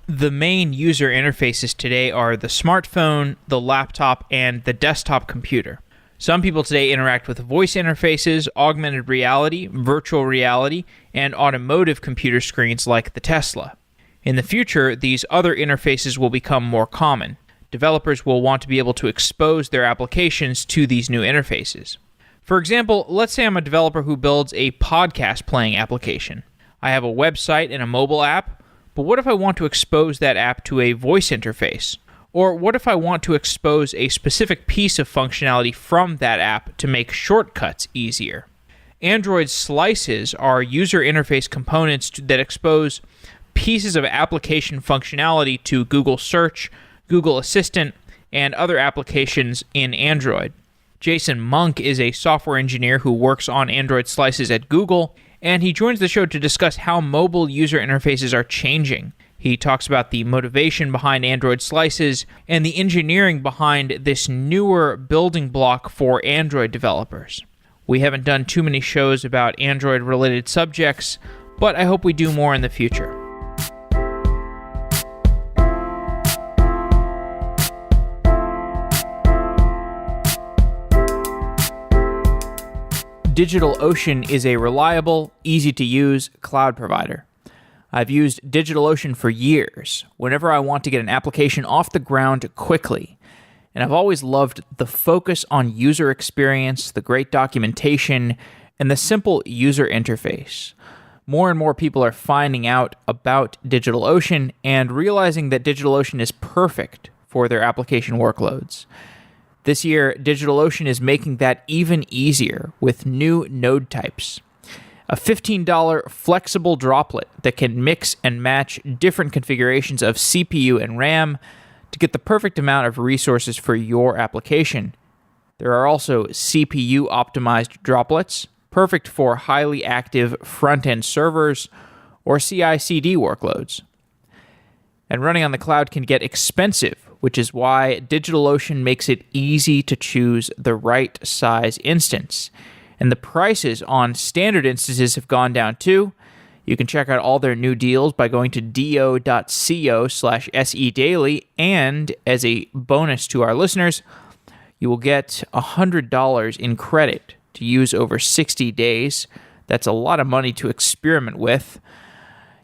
The main user interfaces today are the smartphone, the laptop, and the desktop computer. Some people today interact with voice interfaces, augmented reality, virtual reality, and automotive computer screens like the Tesla. In the future, these other interfaces will become more common. Developers will want to be able to expose their applications to these new interfaces. For example, let's say I'm a developer who builds a podcast playing application. I have a website and a mobile app, but what if I want to expose that app to a voice interface? Or what if I want to expose a specific piece of functionality from that app to make shortcuts easier? Android slices are user interface components that expose pieces of application functionality to Google Search, Google Assistant, and other applications in Android. Jason Monk is a software engineer who works on Android slices at Google, and he joins the show to discuss how mobile user interfaces are changing. He talks about the motivation behind Android slices and the engineering behind this newer building block for Android developers. We haven't done too many shows about Android-related subjects, but I hope we do more in the future. DigitalOcean is a reliable, easy-to-use cloud provider. I've used DigitalOcean for years, whenever I want to get an application off the ground quickly. And I've always loved the focus on user experience, the great documentation, and the simple user interface. More and more people are finding out about DigitalOcean and realizing that DigitalOcean is perfect for their application workloads. This year, DigitalOcean is making that even easier with new node types. A $15 flexible droplet that can mix and match different configurations of CPU and RAM to get the perfect amount of resources for your application. There are also CPU-optimized droplets, perfect for highly active front-end servers or CI/CD workloads. And running on the cloud can get expensive, which is why DigitalOcean makes it easy to choose the right size instance. And the prices on standard instances have gone down too. You can check out all their new deals by going to do.co/sedaily. And as a bonus to our listeners, you will get $100 in credit to use over 60 days. That's a lot of money to experiment with.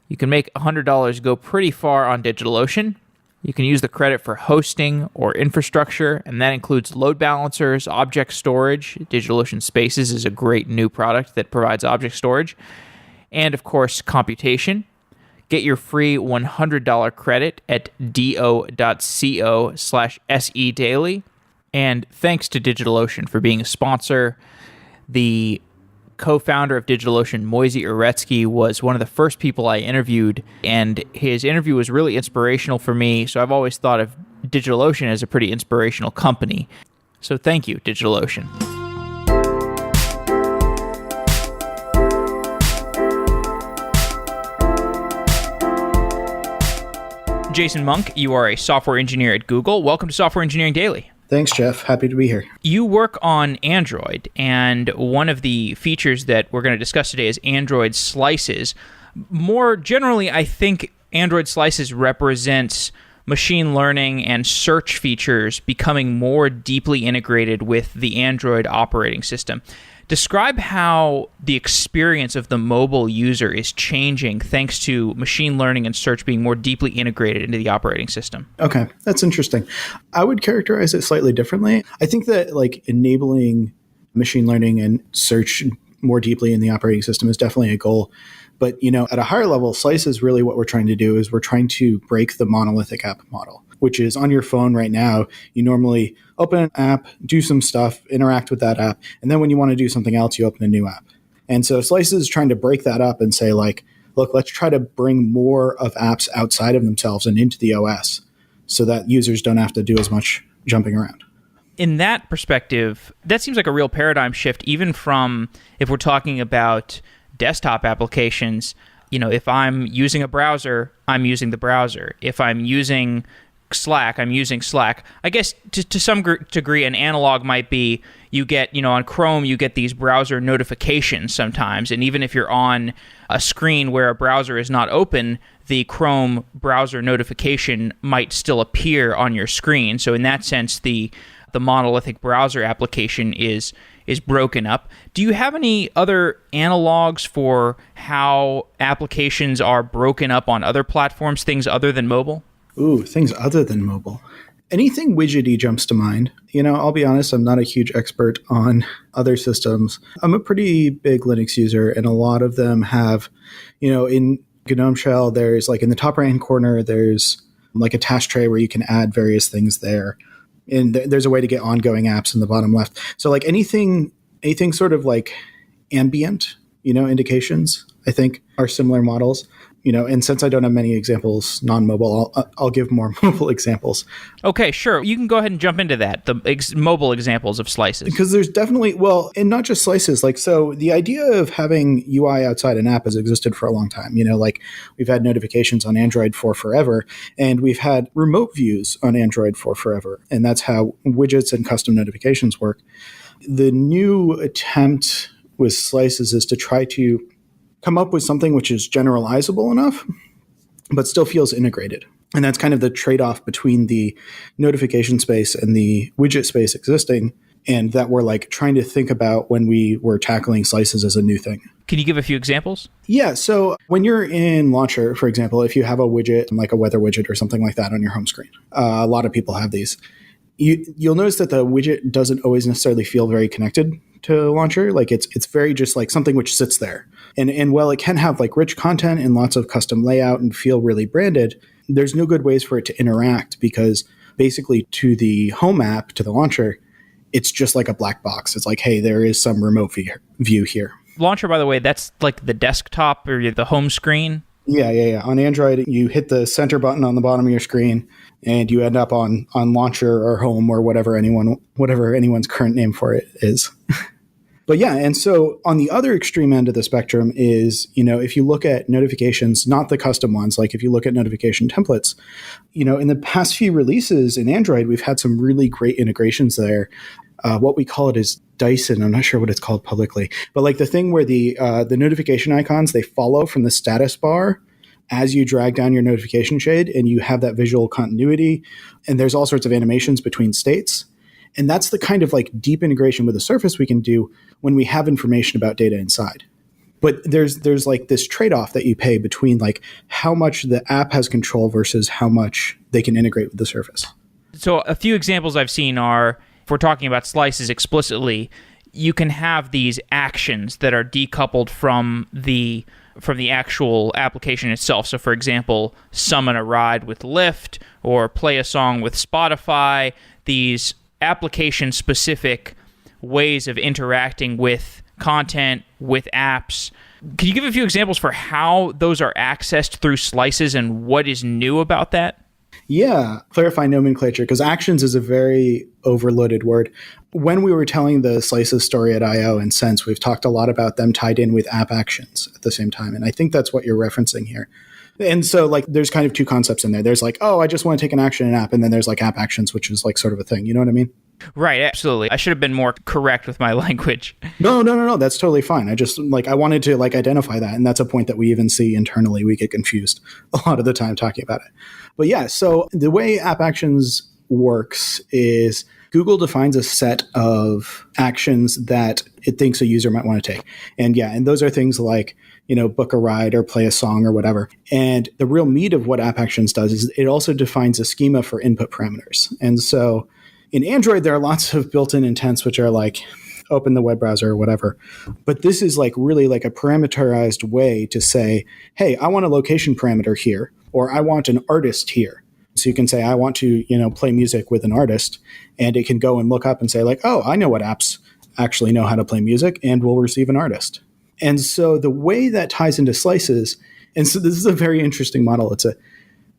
You can make $100 go pretty far on DigitalOcean. You can use the credit for hosting or infrastructure, and that includes load balancers, object storage. DigitalOcean Spaces is a great new product that provides object storage. And of course, computation. Get your free $100 credit at do.co/sedaily. And thanks to DigitalOcean for being a sponsor. The co-founder of DigitalOcean, Moisey Uretsky, was one of the first people I interviewed, and his interview was really inspirational for me, so I've always thought of DigitalOcean as a pretty inspirational company. So thank you, DigitalOcean. Jason Monk, you are a software engineer at Google. Welcome to Software Engineering Daily. Thanks, Jeff. Happy to be here. You work on Android, and one of the features that we're going to discuss today is Android slices. More generally, I think Android slices represents machine learning and search features becoming more deeply integrated with the Android operating system. Describe how the experience of the mobile user is changing thanks to machine learning and search being more deeply integrated into the operating system. Okay, that's interesting. I would characterize it slightly differently. I think that enabling machine learning and search more deeply in the operating system is definitely a goal. But, at a higher level, slices really what we're trying to do is we're trying to break the monolithic app model, which is on your phone right now. You normally open an app, do some stuff, interact with that app, and then when you want to do something else, you open a new app. And so Slices is trying to break that up and say, look, let's try to bring more of apps outside of themselves and into the OS so that users don't have to do as much jumping around. In that perspective, that seems like a real paradigm shift, even from if we're talking about desktop applications. If I'm using a browser, I'm using the browser. If I'm using Slack, I'm using Slack. I guess to some degree, an analog might be you get, on Chrome, you get these browser notifications sometimes. And even if you're on a screen where a browser is not open, the Chrome browser notification might still appear on your screen. So in that sense, the monolithic browser application is broken up. Do you have any other analogs for how applications are broken up on other platforms, things other than mobile? Ooh, things other than mobile. Anything widgety jumps to mind. I'll be honest, I'm not a huge expert on other systems. I'm a pretty big Linux user, and a lot of them have, in GNOME Shell, there's like in the top right-hand corner, there's like a task tray where you can add various things there. And there's a way to get ongoing apps in the bottom left. So like anything sort of like ambient, indications, I think are similar models. And since I don't have many examples non-mobile, I'll give more mobile examples. Okay, sure. You can go ahead and jump into that, the mobile examples of slices. Because there's definitely, and not just slices. Like, so the idea of having UI outside an app has existed for a long time. Like we've had notifications on Android for forever, and we've had remote views on Android for forever. And that's how widgets and custom notifications work. The new attempt with slices is to try to come up with something which is generalizable enough, but still feels integrated. And that's kind of the trade-off between the notification space and the widget space existing, and that we're like trying to think about when we were tackling slices as a new thing. Can you give a few examples? Yeah. So when you're in Launcher, for example, if you have a widget, like a weather widget or something like that on your home screen, a lot of people have these. You'll notice that the widget doesn't always necessarily feel very connected to Launcher. Like it's very just like something which sits there. And while it can have like rich content and lots of custom layout and feel really branded, there's no good ways for it to interact, because basically to the home app, to the Launcher, it's just like a black box. It's like, hey, there is some remote view here. Launcher, by the way, that's like the desktop or the home screen? Yeah. On Android, you hit the center button on the bottom of your screen, and you end up on Launcher or Home or whatever anyone's current name for it is. But yeah, and so on the other extreme end of the spectrum is, if you look at notifications, not the custom ones, like if you look at notification templates, in the past few releases in Android, we've had some really great integrations there. What we call it is Dyson. I'm not sure what it's called publicly, but like the thing where the notification icons, they follow from the status bar as you drag down your notification shade, and you have that visual continuity, and there's all sorts of animations between states. And that's the kind of like deep integration with the Surface we can do when we have information about data inside. But there's like this trade-off that you pay between like how much the app has control versus how much they can integrate with the Surface. So a few examples I've seen are, if we're talking about slices explicitly, you can have these actions that are decoupled from the actual application itself. So for example, summon a ride with Lyft or play a song with Spotify. These application-specific ways of interacting with content, with apps. Can you give a few examples for how those are accessed through slices and what is new about that? Yeah, clarify nomenclature, because actions is a very overloaded word. When we were telling the slices story at I/O and Sense, we've talked a lot about them tied in with app actions at the same time. And I think that's what you're referencing here. And so like there's kind of two concepts in there. There's like, oh, I just want to take an action in an app. And then there's like app actions, which is like sort of a thing. You know what I mean? Right. Absolutely. I should have been more correct with my language. No. That's totally fine. I wanted to like identify that. And that's a point that we even see internally. We get confused a lot of the time talking about it. But yeah, so the way app actions works is Google defines a set of actions that it thinks a user might want to take. And those are things like, book a ride or play a song or whatever. And the real meat of what app actions does is it also defines a schema for input parameters. And so in Android, there are lots of built-in intents, which are like open the web browser or whatever. But this is like really like a parameterized way to say, hey, I want a location parameter here, or I want an artist here. So you can say, I want to, play music with an artist, and it can go and look up and say like, oh, I know what apps actually know how to play music and will receive an artist. And so the way that ties into slices, and so this is a very interesting model.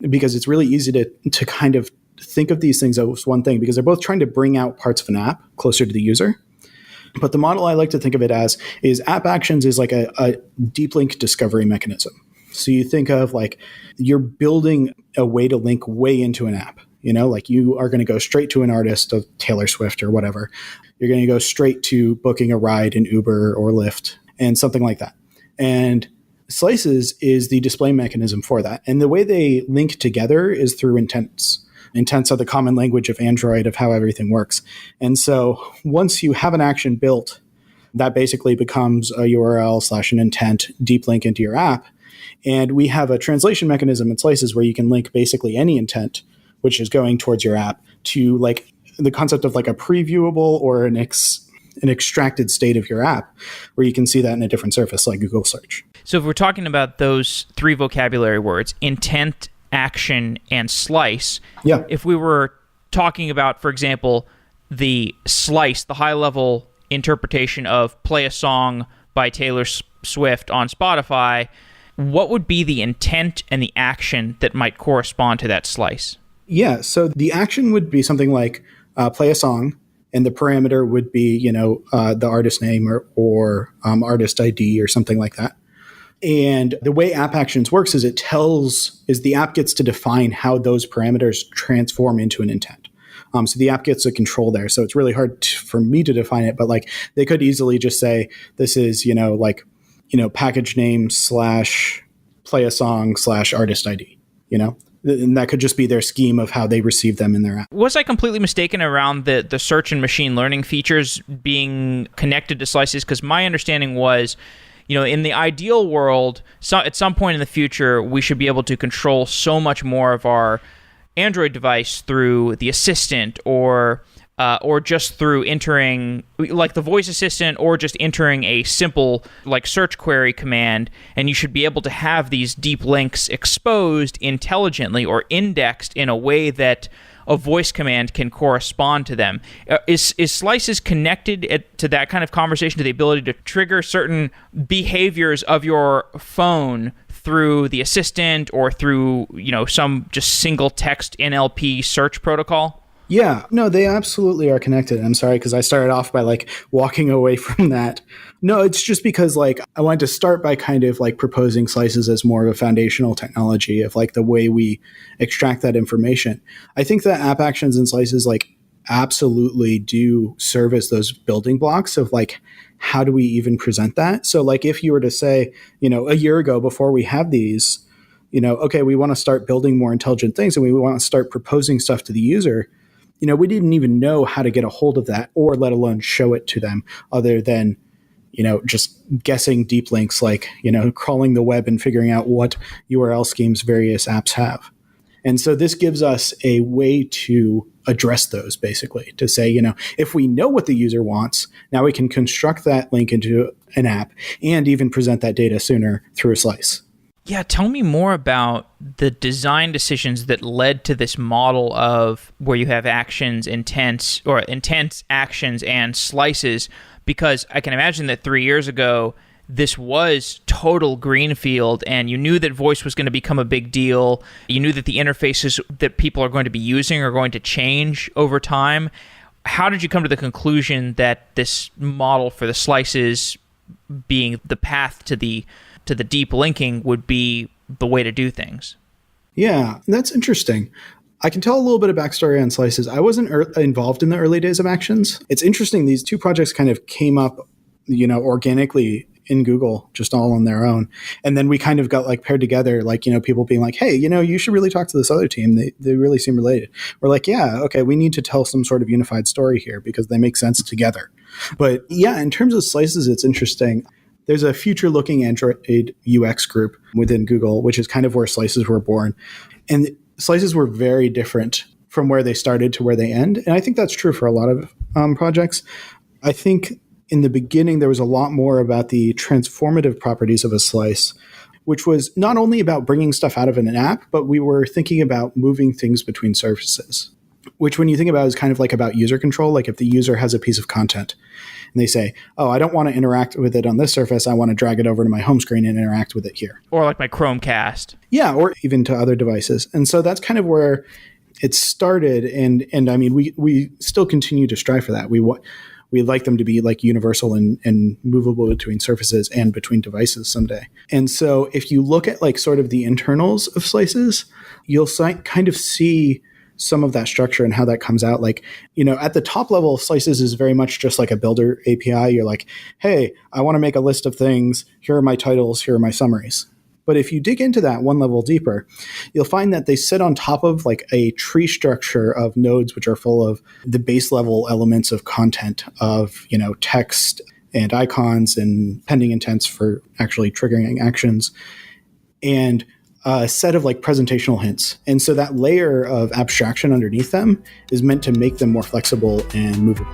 Because it's really easy to kind of think of these things as one thing, because they're both trying to bring out parts of an app closer to the user. But the model I like to think of it as is app actions is like a deep link discovery mechanism. So you think of like you're building a way to link way into an app. Like you are going to go straight to an artist of Taylor Swift or whatever. You're going to go straight to booking a ride in Uber or Lyft and something like that. And Slices is the display mechanism for that. And the way they link together is through intents. Intents are the common language of Android of how everything works. And so once you have an action built, that basically becomes a URL / an intent deep link into your app. And we have a translation mechanism in Slices where you can link basically any intent, which is going towards your app, to like the concept of like a previewable or an extracted state of your app, where you can see that in a different surface like Google search. So if we're talking about those three vocabulary words, intent, action, and slice, if we were talking about, for example, the slice, the high-level interpretation of Play a Song by Taylor Swift on Spotify, what would be the intent and the action that might correspond to that slice? Yeah, so the action would be something like play a song, and the parameter would be, the artist name or artist ID or something like that. And the way App Actions works is the app gets to define how those parameters transform into an intent. So the app gets a control there. So it's really hard for me to define it, but like they could easily just say, this is, package name / play a song / artist ID, And that could just be their scheme of how they receive them in their app. Was I completely mistaken around the search and machine learning features being connected to slices? Because my understanding was, in the ideal world, at some point in the future, we should be able to control so much more of our Android device through the assistant or just through entering like the voice assistant or just entering a simple like search query command, and you should be able to have these deep links exposed intelligently or indexed in a way that a voice command can correspond to them. Is Slices connected to that kind of conversation, to the ability to trigger certain behaviors of your phone through the assistant or through some just single text NLP search protocol? Yeah, no, they absolutely are connected. I'm sorry, because I started off by like walking away from that. No, it's just because like I wanted to start by kind of like proposing Slices as more of a foundational technology of like the way we extract that information. I think that App Actions and Slices like absolutely do serve as those building blocks of like, how do we even present that? So like if you were to say, a year ago before we have these, okay, we want to start building more intelligent things and we want to start proposing stuff to the user. We didn't even know how to get a hold of that or let alone show it to them other than, just guessing deep links, like, crawling the web and figuring out what URL schemes various apps have. And so this gives us a way to address those basically to say, if we know what the user wants, now we can construct that link into an app and even present that data sooner through a slice. Yeah, tell me more about the design decisions that led to this model of where you have actions, intents, actions, and slices, because I can imagine that 3 years ago, this was total greenfield, and you knew that voice was going to become a big deal. You knew that the interfaces that people are going to be using are going to change over time. How did you come to the conclusion that this model for the slices being the path to the deep linking would be the way to do things? Yeah, that's interesting. I can tell a little bit of backstory on Slices. I wasn't involved in the early days of Actions. It's interesting. These two projects kind of came up, organically in Google, just all on their own. And then we kind of got like paired together, like, people being like, hey, you should really talk to this other team. They really seem related. We're like, yeah, okay, we need to tell some sort of unified story here because they make sense together. But yeah, in terms of Slices, it's interesting. There's a future-looking Android UX group within Google, which is kind of where Slices were born. And Slices were very different from where they started to where they end. And I think that's true for a lot of projects. I think in the beginning, there was a lot more about the transformative properties of a slice, which was not only about bringing stuff out of an app, but we were thinking about moving things between surfaces, which when you think about it, is kind of like about user control. Like if the user has a piece of content and they say, oh, I don't want to interact with it on this surface. I want to drag it over to my home screen and interact with it here. Or like my Chromecast. Yeah, or even to other devices. And so that's kind of where it started. And I mean, we still continue to strive for that. We'd like them to be like universal and movable between surfaces and between devices someday. And so if you look at like sort of the internals of Slices, you'll kind of see some of that structure and how that comes out. Like, at the top level, Slices is very much just like a builder API. You're like, hey, I want to make a list of things. Here are my titles. Here are my summaries. But if you dig into that one level deeper, you'll find that they sit on top of like a tree structure of nodes, which are full of the base level elements of content of, text and icons and pending intents for actually triggering actions, and a set of like presentational hints. And so that layer of abstraction underneath them is meant to make them more flexible and movable.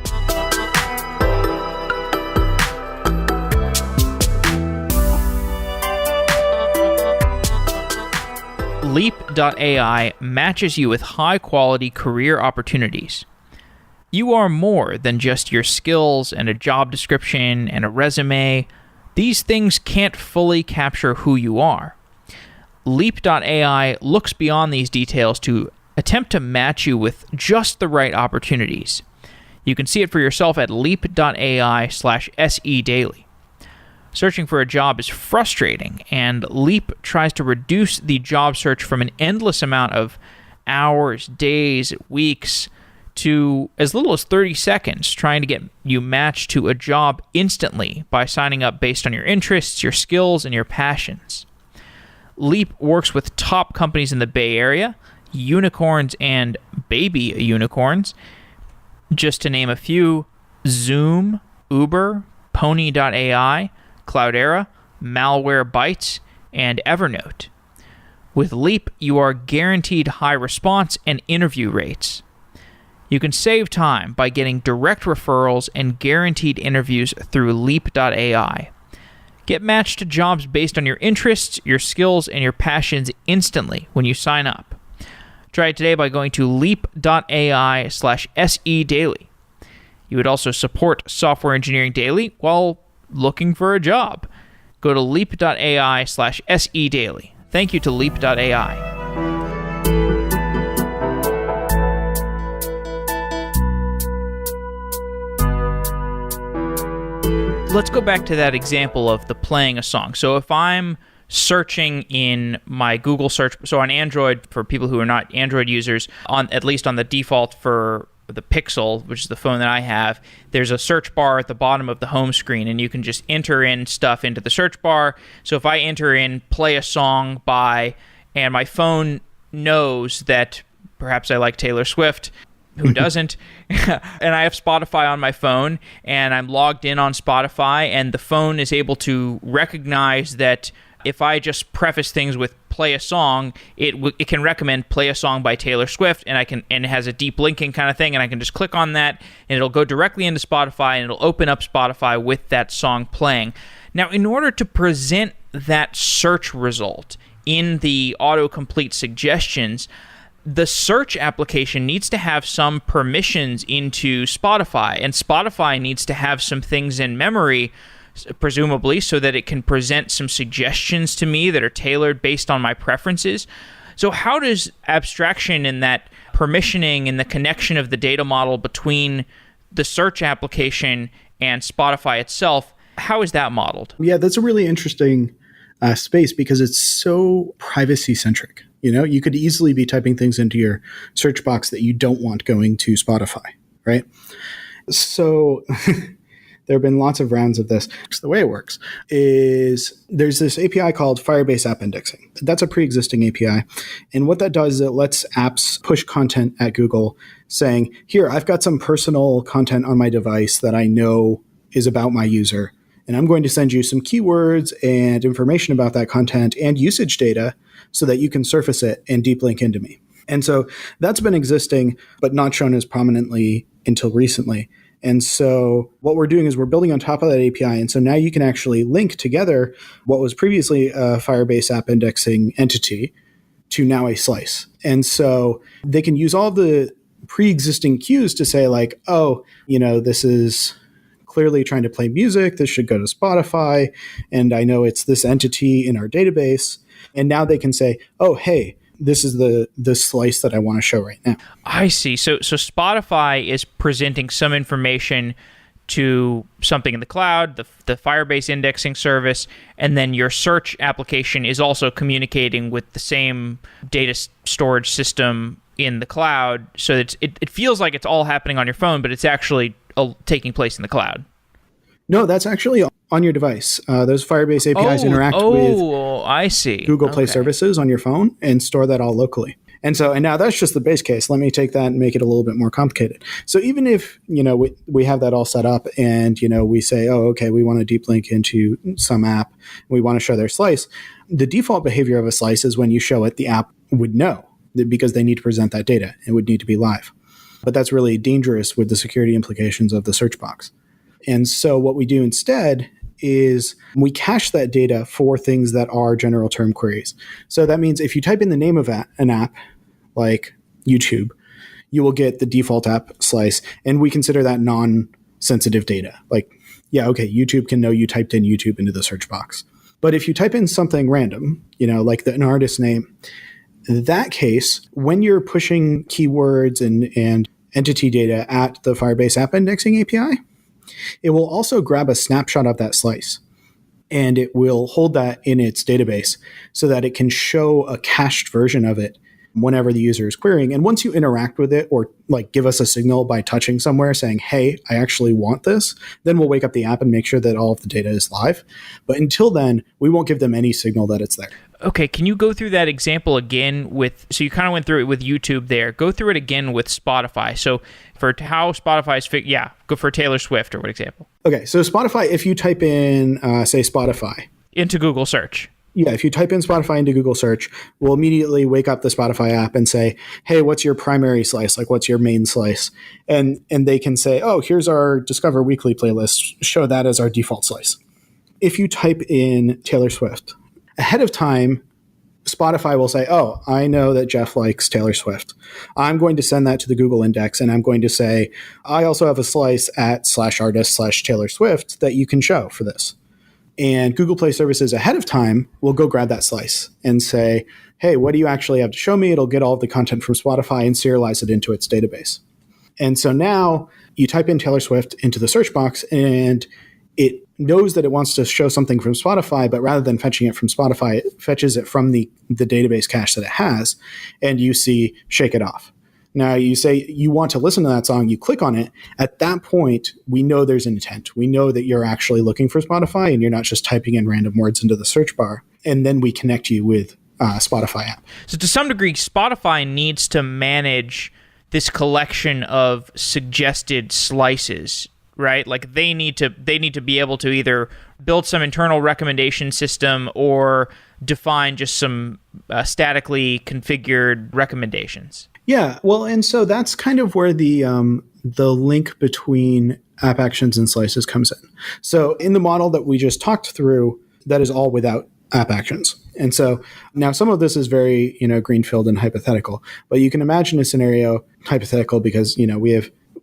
Leap.ai matches you with high-quality career opportunities. You are more than just your skills and a job description and a resume. These things can't fully capture who you are. Leap.ai looks beyond these details to attempt to match you with just the right opportunities. You can see it for yourself at leap.ai/SEdaily. Searching for a job is frustrating, and Leap tries to reduce the job search from an endless amount of hours, days, weeks, to as little as 30 seconds, trying to get you matched to a job instantly by signing up based on your interests, your skills, and your passions. Leap works with top companies in the Bay Area, unicorns and baby unicorns, just to name a few: Zoom, Uber, Pony.ai, Cloudera, Malwarebytes, and Evernote. With Leap, you are guaranteed high response and interview rates. You can save time by getting direct referrals and guaranteed interviews through Leap.ai. Get matched to jobs based on your interests, your skills, and your passions instantly when you sign up. Try it today by going to leap.ai/SEdaily. You would also support Software Engineering Daily while looking for a job. Go to leap.ai/SEdaily. Thank you to leap.ai. Let's go back to that example of the playing a song. So if I'm searching in my Google search, so on Android, for people who are not Android users, at least on the default for the Pixel, which is the phone that I have, there's a search bar at the bottom of the home screen, and you can just enter in stuff into the search bar. So if I enter in play a song by, and my phone knows that perhaps I like Taylor Swift, who doesn't? And I have Spotify on my phone, and I'm logged in on Spotify, and the phone is able to recognize that if I just preface things with play a song, it can recommend play a song by Taylor Swift, and it has a deep linking kind of thing, and I can just click on that, and it'll go directly into Spotify, and it'll open up Spotify with that song playing. Now, in order to present that search result in the autocomplete suggestions, the search application needs to have some permissions into Spotify, and Spotify needs to have some things in memory, presumably, so that it can present some suggestions to me that are tailored based on my preferences. So how does abstraction and that permissioning and the connection of the data model between the search application and Spotify itself, how is that modeled? Yeah, that's a really interesting space because it's so privacy-centric. You could easily be typing things into your search box that you don't want going to Spotify, right? So there have been lots of rounds of this. The way it works is there's this API called Firebase App Indexing. That's a pre-existing API. And what that does is it lets apps push content at Google saying, here, I've got some personal content on my device that I know is about my user. And I'm going to send you some keywords and information about that content and usage data so that you can surface it and deep link into me. And so that's been existing, but not shown as prominently until recently. And so what we're doing is we're building on top of that API. And so now you can actually link together what was previously a Firebase App Indexing entity to now a slice. And so they can use all the pre-existing cues to say like, oh, this is clearly trying to play music. This should go to Spotify. And I know it's this entity in our database. And now they can say, oh, hey, this is the slice that I want to show right now. I see. So Spotify is presenting some information to something in the cloud, the Firebase indexing service, and then your search application is also communicating with the same data storage system in the cloud. So it feels like it's all happening on your phone, but it's actually taking place in the cloud. No, that's actually on your device. Those Firebase APIs interact with I see. Google Play services on your phone and store that all locally. And now that's just the base case. Let me take that and make it a little bit more complicated. So even if, we have that all set up and, we say, oh, okay, we want to deep link into some app. We want to show their slice. The default behavior of a slice is when you show it, the app would know because they need to present that data. It would need to be live. But that's really dangerous with the security implications of the search box. And so what we do instead is we cache that data for things that are general term queries. So that means if you type in the name of an app, like YouTube, you will get the default app slice, and we consider that non-sensitive data. Like, yeah, okay, YouTube can know you typed in YouTube into the search box. But if you type in something random, like an artist name, in that case, when you're pushing keywords and entity data at the Firebase App Indexing API, it will also grab a snapshot of that slice, and it will hold that in its database so that it can show a cached version of it whenever the user is querying. And once you interact with it or give us a signal by touching somewhere saying, hey, I actually want this, then we'll wake up the app and make sure that all of the data is live. But until then, we won't give them any signal that it's there. Okay, can you go through that example again so you kind of went through it with YouTube there. Go through it again with Spotify. So for how Spotify is go for Taylor Swift or what example? Okay, so Spotify, if you type in, say, Spotify. Into Google search. Yeah, if you type in Spotify into Google search, we'll immediately wake up the Spotify app and say, hey, what's your primary slice? What's your main slice? And they can say, oh, here's our Discover Weekly playlist. Show that as our default slice. If you type in Taylor Swift, ahead of time, Spotify will say, oh, I know that Jeff likes Taylor Swift. I'm going to send that to the Google index, and I'm going to say, I also have a slice at /artist/Taylor Swift that you can show for this. And Google Play Services ahead of time will go grab that slice and say, hey, what do you actually have to show me? It'll get all of the content from Spotify and serialize it into its database. And so now you type in Taylor Swift into the search box, and it knows that it wants to show something from Spotify, but rather than fetching it from Spotify, it fetches it from the database cache that it has, and you see Shake It Off. Now, you say you want to listen to that song, you click on it. At that point, we know there's an intent. We know that you're actually looking for Spotify and you're not just typing in random words into the search bar. And then we connect you with Spotify app. So to some degree, Spotify needs to manage this collection of suggested slices, right? They need to be able to either build some internal recommendation system or define just some statically configured recommendations. Yeah, well, and so that's kind of where the link between app actions and slices comes in. So in the model that we just talked through, that is all without app actions. And so now some of this is very, greenfield and hypothetical, but you can imagine a scenario hypothetical because,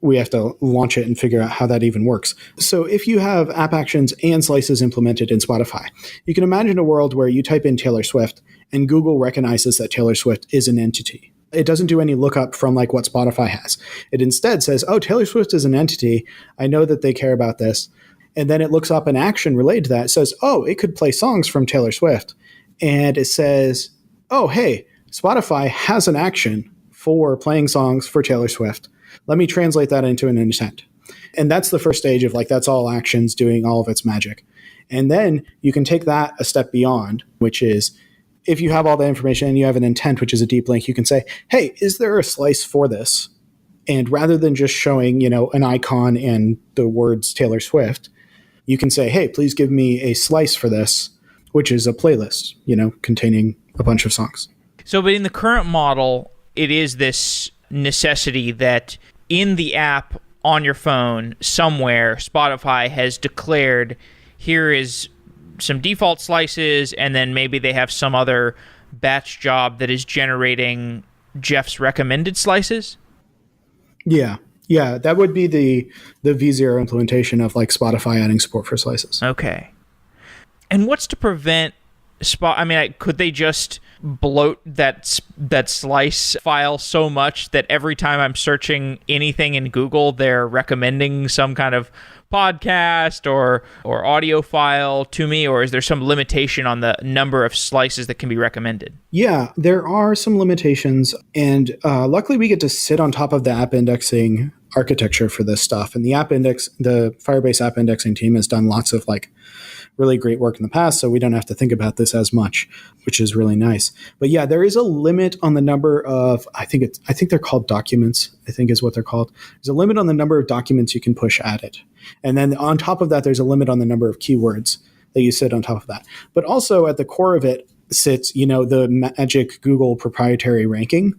we have to launch it and figure out how that even works. So if you have app actions and slices implemented in Spotify, you can imagine a world where you type in Taylor Swift and Google recognizes that Taylor Swift is an entity. It doesn't do any lookup from what Spotify has. It instead says, oh, Taylor Swift is an entity. I know that they care about this. And then it looks up an action related to that. It says, oh, it could play songs from Taylor Swift. And it says, oh, hey, Spotify has an action for playing songs for Taylor Swift. Let me translate that into an intent. And that's the first stage of that's all actions doing all of its magic. And then you can take that a step beyond, which is, if you have all the information and you have an intent, which is a deep link, you can say, hey, is there a slice for this? And rather than just showing, an icon and the words Taylor Swift, you can say, hey, please give me a slice for this, which is a playlist, containing a bunch of songs. So, but in the current model, it is this necessity that in the app on your phone somewhere, Spotify has declared, here is some default slices, and then maybe they have some other batch job that is generating Jeff's recommended slices? Yeah, that would be the V0 implementation of Spotify adding support for slices. Okay. And what's to prevent could they just bloat that slice file so much that every time I'm searching anything in Google, they're recommending some kind of podcast or audio file to me, or is there some limitation on the number of slices that can be recommended? Yeah, there are some limitations, and luckily we get to sit on top of the app indexing architecture for this stuff. And the Firebase app indexing team has done lots of really great work in the past, so we don't have to think about this as much, which is really nice. But yeah, there is a limit on the number of, I think they're called documents, I think is what they're called. There's a limit on the number of documents you can push at it. And then on top of that, there's a limit on the number of keywords that you sit on top of that. But also at the core of it sits, the magic Google proprietary ranking,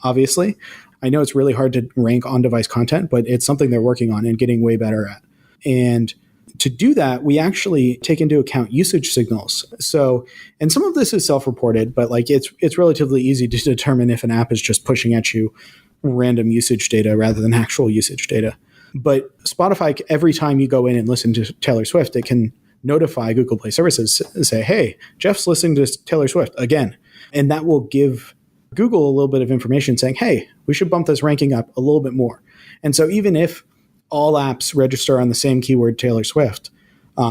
obviously. I know it's really hard to rank on-device content, but it's something they're working on and getting way better at. And to do that, we actually take into account usage signals. So, and some of this is self-reported, but it's relatively easy to determine if an app is just pushing at you random usage data rather than actual usage data. But Spotify, every time you go in and listen to Taylor Swift, it can notify Google Play Services and say, hey, Jeff's listening to Taylor Swift again. And that will give Google a little bit of information saying, hey, we should bump this ranking up a little bit more. And so even if all apps register on the same keyword Taylor Swift,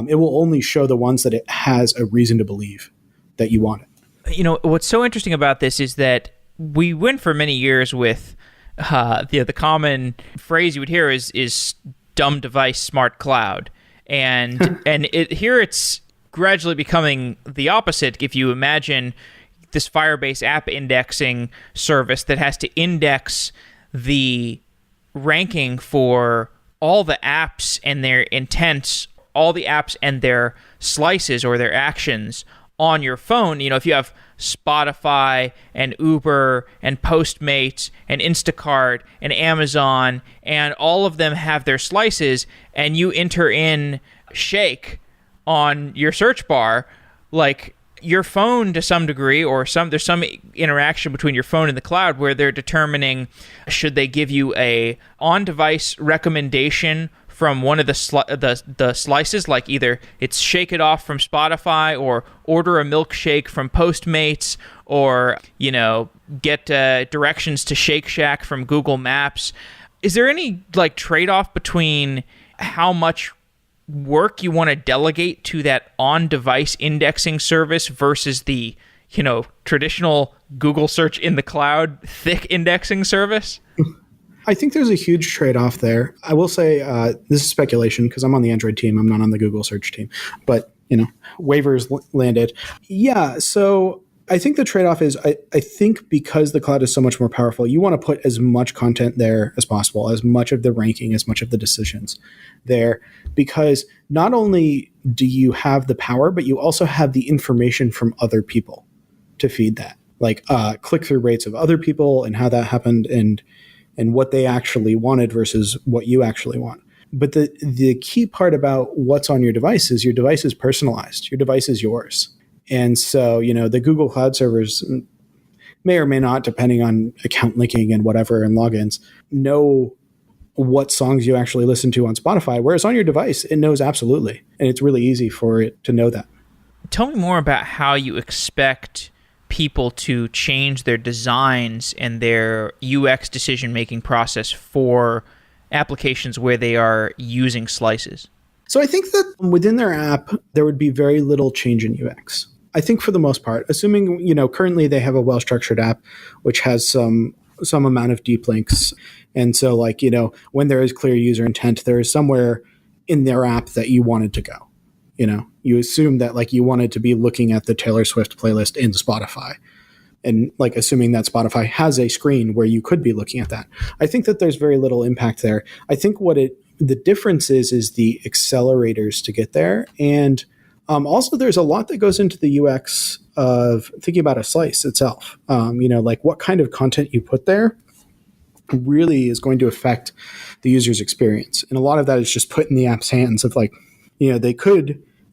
it will only show the ones that it has a reason to believe that you want it. What's so interesting about this is that we went for many years with the common phrase you would hear is dumb device, smart cloud. And here it's gradually becoming the opposite. If you imagine this Firebase app indexing service that has to index the ranking for all the apps and their intents, all the apps and their slices or their actions on your phone. If you have Spotify and Uber and Postmates and Instacart and Amazon, and all of them have their slices, and you enter in shake on your search bar, your phone to some degree, or there's some interaction between your phone and the cloud where they're determining should they give you a on-device recommendation from one of the slices, like either it's Shake It Off from Spotify, or order a milkshake from Postmates, or get directions to Shake Shack from Google Maps. Is there any trade-off between how much work you want to delegate to that on-device indexing service versus the traditional Google search in the cloud thick indexing service? I think there's a huge trade-off there. I will say this is speculation because I'm on the Android team. I'm not on the Google search team. But, waivers landed. Yeah, so I think the trade-off is I think because the cloud is so much more powerful, you want to put as much content there as possible, as much of the ranking, as much of the decisions there, because not only do you have the power, but you also have the information from other people to feed that, click-through rates of other people and how that happened and what they actually wanted versus what you actually want. But the key part about what's on your device is personalized. Your device is yours. And so, the Google Cloud servers may or may not, depending on account linking and whatever and logins, know what songs you actually listen to on Spotify, whereas on your device, it knows absolutely. And it's really easy for it to know that. Tell me more about how you expect people to change their designs and their UX decision-making process for applications where they are using slices. So I think that within their app, there would be very little change in UX. I think for the most part, assuming, currently they have a well-structured app, which has some amount of deep links. And so when there is clear user intent, there is somewhere in their app that you wanted to go. You assume that you wanted to be looking at the Taylor Swift playlist in Spotify, and assuming that Spotify has a screen where you could be looking at that. I think that there's very little impact there. I think the difference is the accelerators to get there. And also there's a lot that goes into the UX of thinking about a slice itself. What kind of content you put there really is going to affect the user's experience. And a lot of that is just put in the app's hands of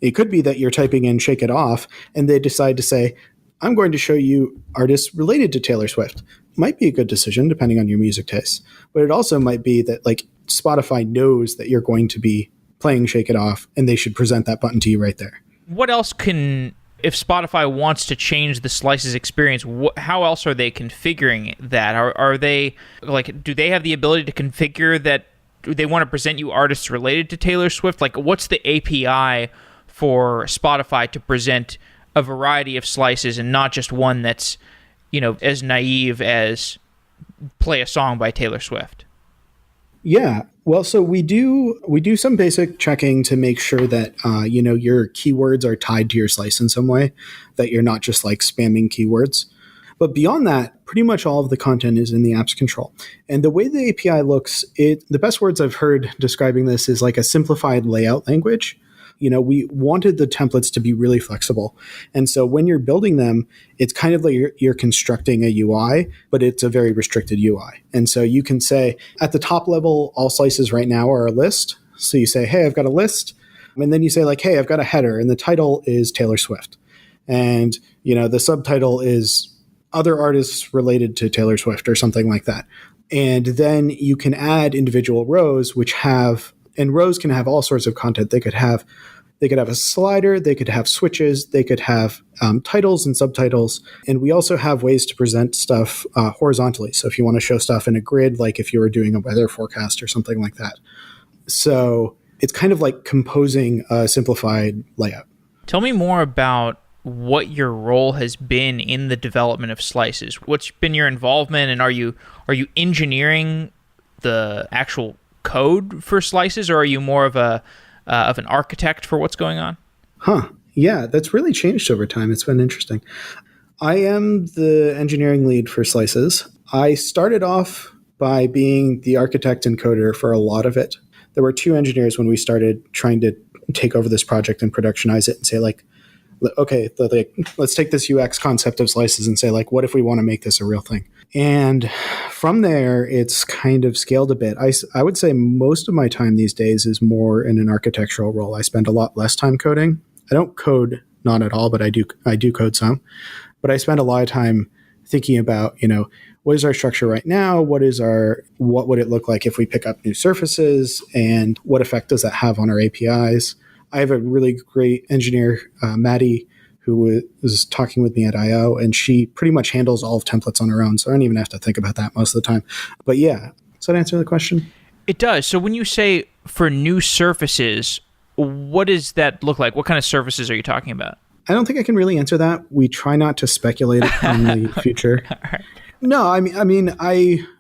it could be that you're typing in Shake It Off and they decide to say, I'm going to show you artists related to Taylor Swift. Might be a good decision depending on your music tastes. But it also might be that Spotify knows that you're going to be playing Shake It Off and they should present that button to you right there. What else can If Spotify wants to change the slices experience, how else are they configuring that? Are they like, do they have the ability to configure that they want to present you artists related to Taylor Swift? Like, what's the API for Spotify to present a variety of slices and not just one that's, as naive as play a song by Taylor Swift? Yeah. Well, so we do some basic checking to make sure that your keywords are tied to your slice in some way, that you're not just like spamming keywords. But beyond that, pretty much all of the content is in the apps control. And the way the API looks, the best words I've heard describing this is like a simplified layout language. We wanted the templates to be really flexible. And so when you're building them, it's kind of like you're constructing a UI, but it's a very restricted UI. And so you can say at the top level, all slices right now are a list. So you say, hey, I've got a list. And then you say like, hey, I've got a header and the title is Taylor Swift. And, the subtitle is other artists related to Taylor Swift or something like that. And then you can add individual rows, and rows can have all sorts of content. They could have a slider, they could have switches, they could have titles and subtitles. And we also have ways to present stuff horizontally. So if you want to show stuff in a grid, like if you were doing a weather forecast or something like that. So it's kind of like composing a simplified layout. Tell me more about what your role has been in the development of slices. What's been your involvement, and are you engineering the actual code for slices, or are you more of an architect for what's going on? Yeah, that's really changed over time. It's been interesting. I am the engineering lead for slices. I started off by being the architect and coder for a lot of it. There were two engineers when we started trying to take over this project and productionize it and say like, okay, let's take this UX concept of slices and say like, what if we want to make this a real thing? And from there, it's kind of scaled a bit. I would say most of my time these days is more in an architectural role. I spend a lot less time coding. I don't code, not at all, but I do code some. But I spend a lot of time thinking about, what is our structure right now? What would it look like if we pick up new surfaces? And what effect does that have on our APIs? I have a really great engineer, Maddie, who was talking with me at I/O, and she pretty much handles all of templates on her own, so I don't even have to think about that most of the time. But yeah, does that answer the question? It does. So when you say for new surfaces, what does that look like? What kind of surfaces are you talking about? I don't think I can really answer that. We try not to speculate on the future. Right. No,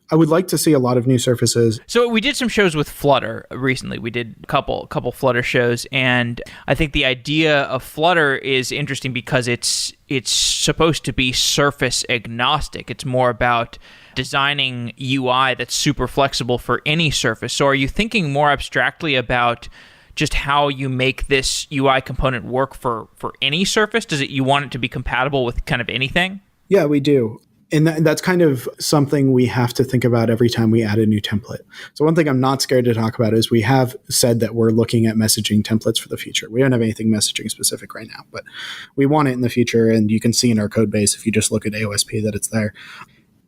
I would like to see a lot of new surfaces. So we did some shows with Flutter recently. We did a couple Flutter shows, and I think the idea of Flutter is interesting because it's supposed to be surface agnostic. It's more about designing UI that's super flexible for any surface. So are you thinking more abstractly about just how you make this UI component work for any surface? You want it to be compatible with kind of anything? Yeah, we do. And that's kind of something we have to think about every time we add a new template. So one thing I'm not scared to talk about is we have said that we're looking at messaging templates for the future. We don't have anything messaging specific right now, but we want it in the future. And you can see in our code base, if you just look at AOSP, that it's there.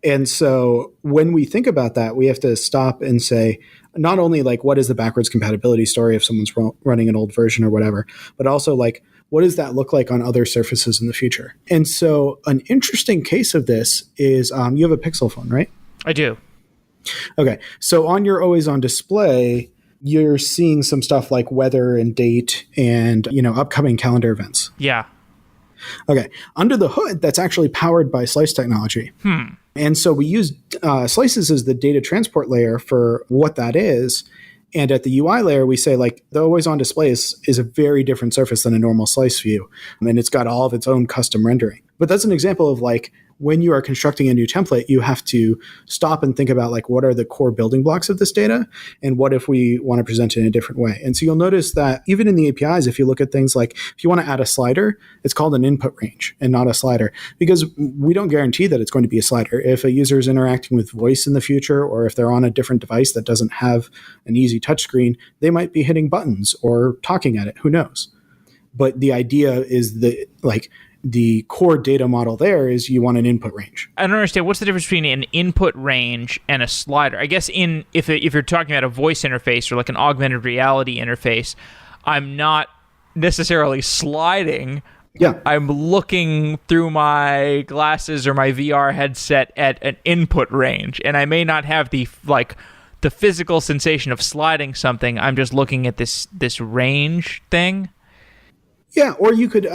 And so when we think about that, we have to stop and say, not only like, what is the backwards compatibility story if someone's running an old version or whatever, but also like, what does that look like on other surfaces in the future? And so an interesting case of this is you have a Pixel phone, right? I do. Okay. So on your always on display, you're seeing some stuff like weather and date and, upcoming calendar events. Yeah. Okay. Under the hood, that's actually powered by Slice technology. And so we use slices as the data transport layer for what that is. And at the UI layer, we say like the always on display is a very different surface than a normal slice view. And it's got all of its own custom rendering. But that's an example of like when you are constructing a new template, you have to stop and think about like what are the core building blocks of this data and what if we want to present it in a different way. And so you'll notice that even in the APIs, if you look at things like if you want to add a slider, it's called an input range and not a slider because we don't guarantee that it's going to be a slider. If a user is interacting with voice in the future or if they're on a different device that doesn't have an easy touchscreen, they might be hitting buttons or talking at it. Who knows? But the idea is that like the core data model there is you want an input range. I don't understand. What's the difference between an input range and a slider? I guess if you're talking about a voice interface or like an augmented reality interface, I'm not necessarily sliding Yeah. I'm looking through my glasses or my VR headset at an input range, and I may not have the physical sensation of sliding something. I'm just looking at this range thing. Yeah, or you could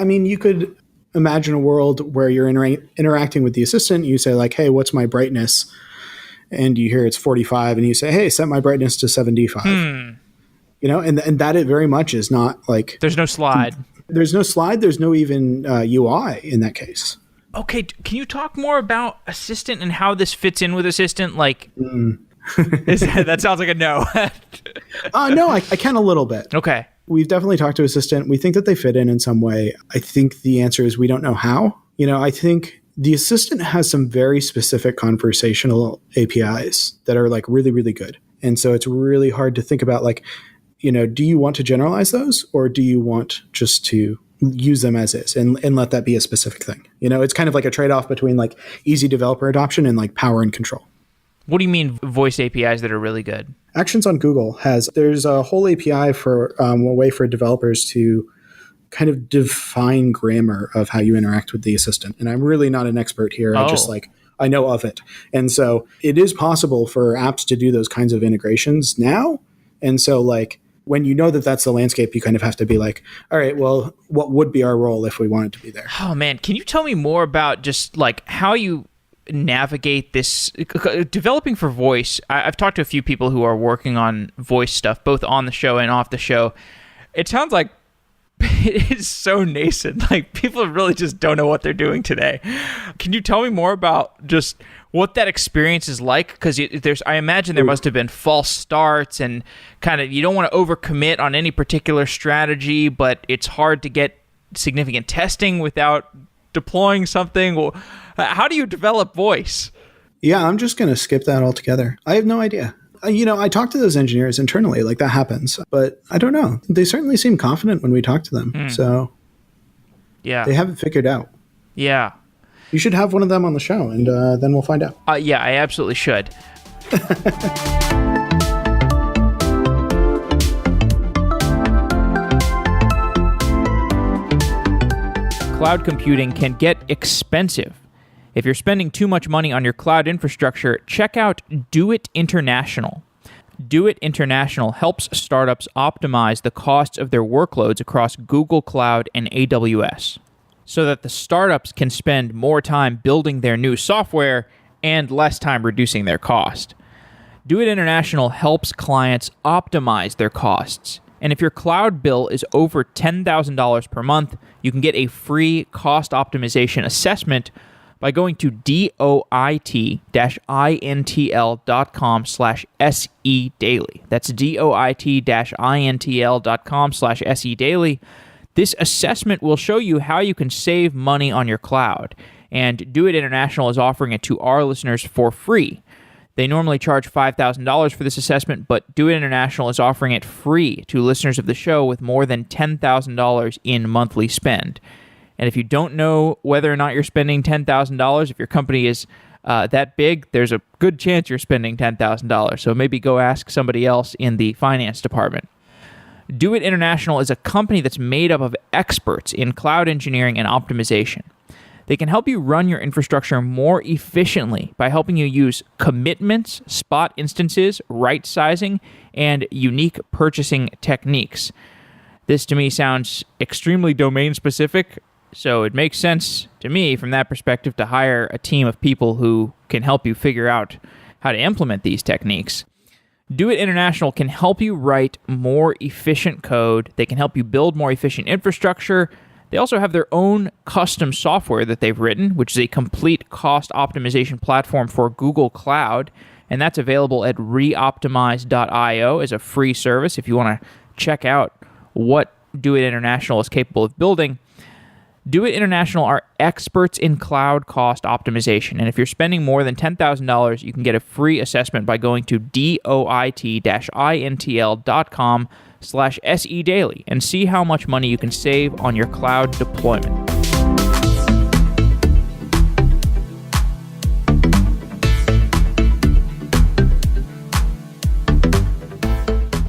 imagine a world where you're interacting with the assistant. You say like, "Hey, what's my brightness?" And you hear it's 45, and you say, "Hey, set my brightness to 75." And that it very much is not like there's no slide. There's no slide. There's no even UI in that case. Okay, can you talk more about Assistant and how this fits in with Assistant? That sounds like a no. No, I can a little bit. Okay. We've definitely talked to Assistant. We think that they fit in some way. I think the answer is we don't know how. I think the Assistant has some very specific conversational APIs that are like really, really good. And so it's really hard to think about do you want to generalize those, or do you want just to use them as is and let that be a specific thing? It's kind of like a trade-off between like easy developer adoption and like power and control. What do you mean voice APIs that are really good? Actions on Google there's a whole API for a way for developers to kind of define grammar of how you interact with the assistant. And I'm really not an expert here. I know of it. And so it is possible for apps to do those kinds of integrations now. And so when you know that that's the landscape, you kind of have to be like, all right, well, what would be our role if we wanted to be there? Oh man, can you tell me more about just how you navigate this developing for voice? I've talked to a few people who are working on voice stuff, both on the show and off the show. It sounds like it is so nascent. People really just don't know what they're doing today. Can you tell me more about just what that experience is like? Because I imagine there must have been false starts and kind of, you don't want to overcommit on any particular strategy, but it's hard to get significant testing without deploying something. Well, how do you develop voice? Yeah, I'm just going to skip that altogether. I have no idea. I talk to those engineers internally, that happens, but I don't know. They certainly seem confident when we talk to them. So yeah, they have it figured out. Yeah. You should have one of them on the show, and then we'll find out. Yeah, I absolutely should. Cloud computing can get expensive. If you're spending too much money on your cloud infrastructure, check out Do It International. Do It International helps startups optimize the costs of their workloads across Google Cloud and AWS, so that the startups can spend more time building their new software and less time reducing their cost. Do It International helps clients optimize their costs. And if your cloud bill is over $10,000 per month, you can get a free cost optimization assessment by going to doit-intl.com/sedaily. That's doit-intl.com/sedaily. This assessment will show you how you can save money on your cloud. And Do It International is offering it to our listeners for free. They normally charge $5,000 for this assessment, but Do It International is offering it free to listeners of the show with more than $10,000 in monthly spend. And if you don't know whether or not you're spending $10,000, if your company is that big, there's a good chance you're spending $10,000. So maybe go ask somebody else in the finance department. Do It International is a company that's made up of experts in cloud engineering and optimization. They can help you run your infrastructure more efficiently by helping you use commitments, spot instances, right sizing, and unique purchasing techniques. This to me sounds extremely domain specific, so it makes sense to me from that perspective to hire a team of people who can help you figure out how to implement these techniques. Do It International can help you write more efficient code. They can help you build more efficient infrastructure. They also have their own custom software that they've written, which is a complete cost optimization platform for Google Cloud, and that's available at reoptimize.io as a free service if you want to check out what Do It International is capable of building. Do It International are experts in cloud cost optimization, and if you're spending more than $10,000, you can get a free assessment by going to doit-intl.com/sedaily and see how much money you can save on your cloud deployment.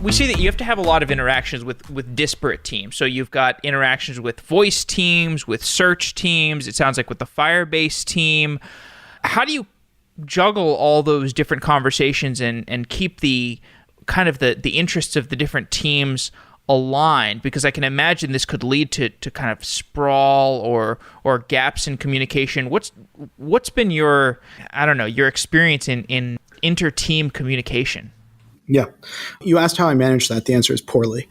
We see that you have to have a lot of interactions with disparate teams. So you've got interactions with voice teams, with search teams. It sounds like with the Firebase team. How do you juggle all those different conversations and keep the kind of the interests of the different teams aligned? Because I can imagine this could lead to kind of sprawl or gaps in communication. What's been your experience in inter-team communication? Yeah. You asked how I manage that. The answer is poorly.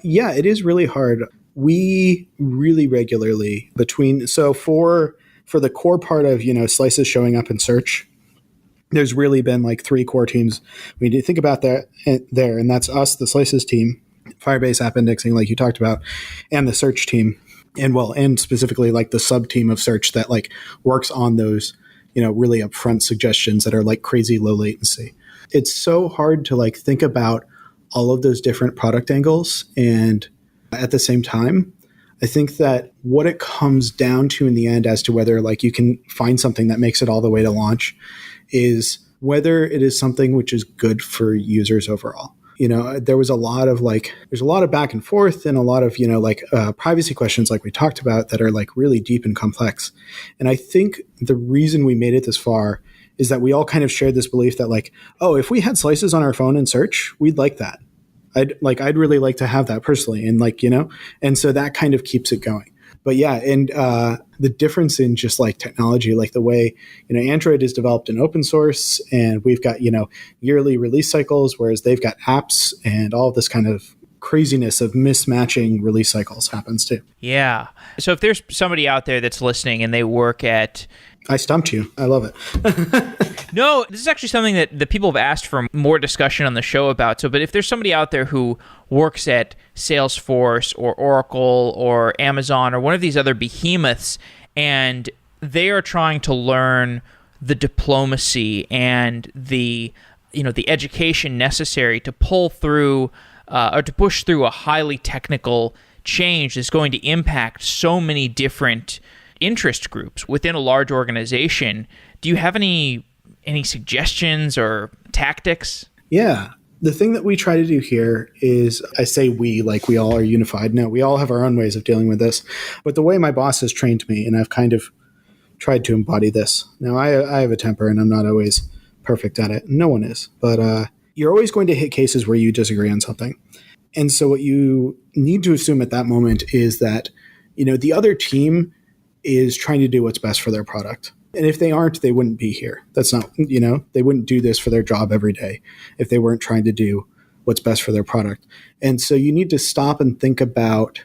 Yeah, it is really hard. We really regularly for the core part of, slices showing up in search, there's really been like three core teams. We need to think about that there, and that's us, the slices team, Firebase app indexing, like you talked about, and the search team, and specifically like the sub team of search that like works on those, really upfront suggestions that are like crazy low latency. It's so hard to like think about all of those different product angles, and at the same time, I think that what it comes down to in the end as to whether like you can find something that makes it all the way to launch is whether it is something which is good for users overall. There's a lot of back and forth and a lot of, privacy questions like we talked about that are like really deep and complex. And I think the reason we made it this far is that we all kind of shared this belief that like, oh, if we had slices on our phone in search, we'd like that. I'd really like to have that personally. And and so that kind of keeps it going. But yeah, and the difference in just like technology, like the way, Android is developed in open source and we've got, yearly release cycles, whereas they've got apps and all this kind of craziness of mismatching release cycles happens too. Yeah. So if there's somebody out there that's listening and they work at... I stumped you. I love it. No, this is actually something that the people have asked for more discussion on the show about. But if there's somebody out there who works at Salesforce or Oracle or Amazon or one of these other behemoths, and they are trying to learn the diplomacy and the education necessary to pull through or to push through a highly technical change that's going to impact so many different interest groups within a large organization, do you have any suggestions or tactics? Yeah. The thing that we try to do here is, I say we, like we all are unified. No, we all have our own ways of dealing with this. But the way my boss has trained me, and I've kind of tried to embody this. Now, I have a temper, and I'm not always perfect at it. No one is. But you're always going to hit cases where you disagree on something. And so what you need to assume at that moment is that, the other team is trying to do what's best for their product. And if they aren't, they wouldn't be here. That's not, they wouldn't do this for their job every day if they weren't trying to do what's best for their product. And so you need to stop and think about,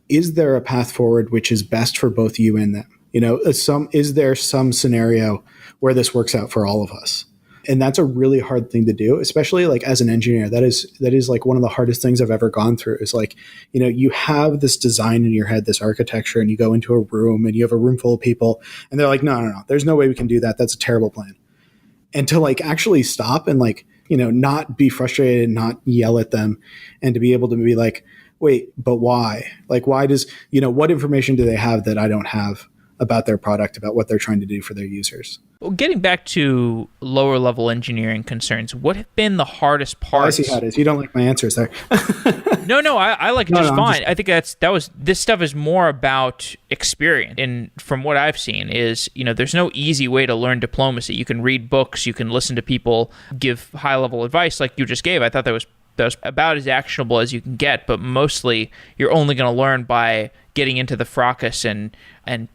is there a path forward which is best for both you and them? Is there some scenario where this works out for all of us? And that's a really hard thing to do, especially like as an engineer. That is like one of the hardest things I've ever gone through is like, you have this design in your head, this architecture, and you go into a room and you have a room full of people and they're like, no, there's no way we can do that. That's a terrible plan. And to like actually stop and like, not be frustrated and not yell at them and to be able to be like, wait, but why? Like, why does, what information do they have that I don't have about their product, about what they're trying to do for their users? Well, getting back to lower level engineering concerns, what have been the hardest parts? I see how it is. You don't like my answers there. No, I like it just fine. I think this stuff is more about experience. And from what I've seen is, there's no easy way to learn diplomacy. You can read books, you can listen to people give high level advice like you just gave. I thought that was about as actionable as you can get, but mostly you're only going to learn by getting into the fracas and